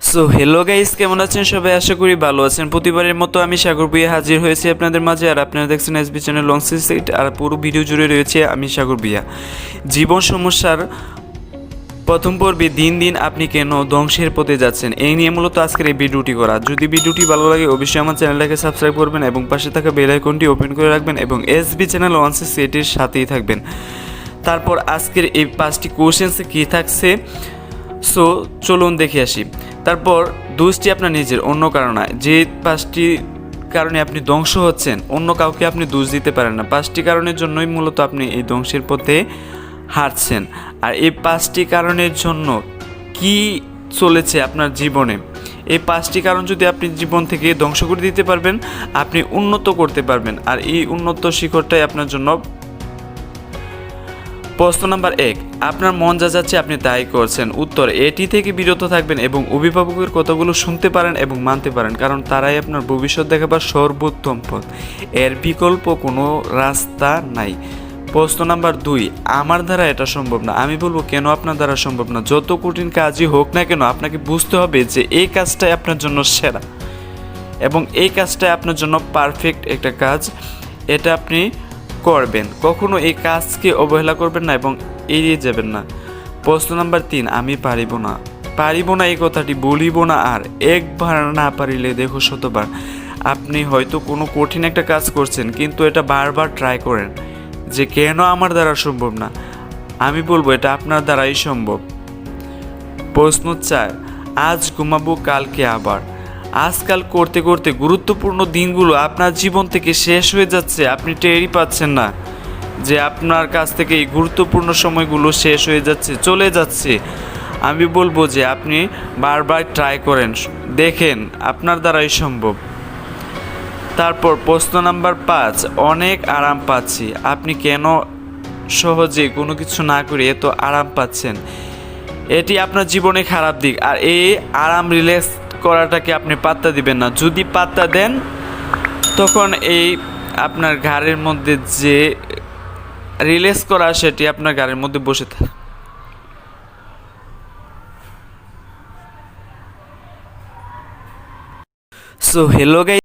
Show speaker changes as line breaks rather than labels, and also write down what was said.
So hello guys, কেমন আছেন সবাই? আশা করি ভালো আছেন। প্রতিবারের মতো আমি সাগর ভুঁইয়া হাজির হয়েছি আপনাদের মাঝে। আর আপনারা দেখছেন এসবি চ্যানেল লং সিট। আর পুরো ভিডিও জুড়ে রয়েছে আমি সাগর ভুঁইয়া। জীবন সমস্যার প্রথম পর্বে দিন দিন আপনি কেন ধ্বংসের পথে যাচ্ছেন, এই নিয়ে মূলত আজকের এই ভিডিওটি করা। যদি ভিডিওটি ভালো লাগে অবশ্যই আমার চ্যানেলটাকে সাবস্ক্রাইব করবেন এবং পাশে থাকা বেল আইকনটি ওপেন করে রাখবেন এবং এসবি চ্যানেল লং সিটের সাথেই থাকবেন। তারপর আজকের এই 5টি কোশ্চেন্সে কী থাকছে, সো চলুন দেখে আসি। তারপর দোষটি আপনার নিজের, অন্য কারণ নয়। যে 5টি কারণে আপনি ধ্বংস হচ্ছেন, অন্য কাউকে আপনি দোষ দিতে পারেন না। 5টি কারণের জন্যই মূলত আপনি এই ধ্বংসের পথে হাঁটছেন। আর এই 5টি কারণের জন্য কি চলেছে আপনার জীবনে, এই 5টি কারণ যদি আপনি জীবন থেকে ধ্বংস করে দিতে পারবেন, আপনি উন্নত করতে পারবেন। আর এই উন্নত শিখরটাই আপনার জন্য। প্রশ্ন নাম্বার 1, আপনার মন যা যাচ্ছে আপনি তাই করছেন। উত্তর, এটি থেকে বিরত থাকবেন এবং অভিভাবকের কথাগুলো শুনতে পারেন এবং মানতে পারেন, কারণ তারাই আপনার ভবিষ্যৎ দেখাবার সর্বোত্তম পথ। এর বিকল্প কোনো রাস্তা নাই। প্রশ্ন নাম্বার 2, আমার দ্বারা এটা সম্ভব না। আমি বলবো কেন আপনার দ্বারা সম্ভব না? যত কঠিন কাজই হোক না কেন, আপনাকে বুঝতে হবে যে এই কাজটাই আপনার জন্য সেরা এবং এই কাজটাই আপনার জন্য পারফেক্ট একটা কাজ। এটা আপনি করবেন, কখনো এই কাজকে অবহেলা করবেন না এবং এড়িয়ে যাবেন না। প্রশ্ন নাম্বার 3, আমি পারিব না এই কথাটি বলিব না আর। একবার না পারিলে দেখো শতবার। আপনি হয়তো কোনো কঠিন একটা কাজ করছেন, কিন্তু এটা বারবার ট্রাই করেন যে কেন আমার দ্বারা সম্ভব না। আমি বলবো এটা আপনার দ্বারাই সম্ভব। প্রশ্ন 4, আজ ঘুমাবো কালকে আবার। আজকাল করতে করতে গুরুত্বপূর্ণ দিনগুলো আপনার জীবন থেকে শেষ হয়ে যাচ্ছে, আপনি টেরই পাচ্ছেন না যে আপনার কাছ থেকে এই গুরুত্বপূর্ণ সময়গুলো শেষ হয়ে যাচ্ছে, চলে যাচ্ছে। আমি বলবো যে আপনি বারবার ট্রাই করেন, দেখেন আপনার দ্বারাই সম্ভব। তারপর প্রশ্ন নাম্বার 5, অনেক আরাম পাচ্ছি। আপনি কেন সহজে কোনো কিছু না করে এত আরাম পাচ্ছেন? এটি আপনার জীবনে খারাপ দিক। আর এই আরাম রিল্যাক্স করাটাকে আপনি পাত্তা দিবেন না। যদি পাত্তা দেন, তখন এই আপনার ঘাড়ের মধ্যে যে রিল্যাক্স করা, সেটি আপনার ঘাড়ের মধ্যে বসে থাকে। So hello guys.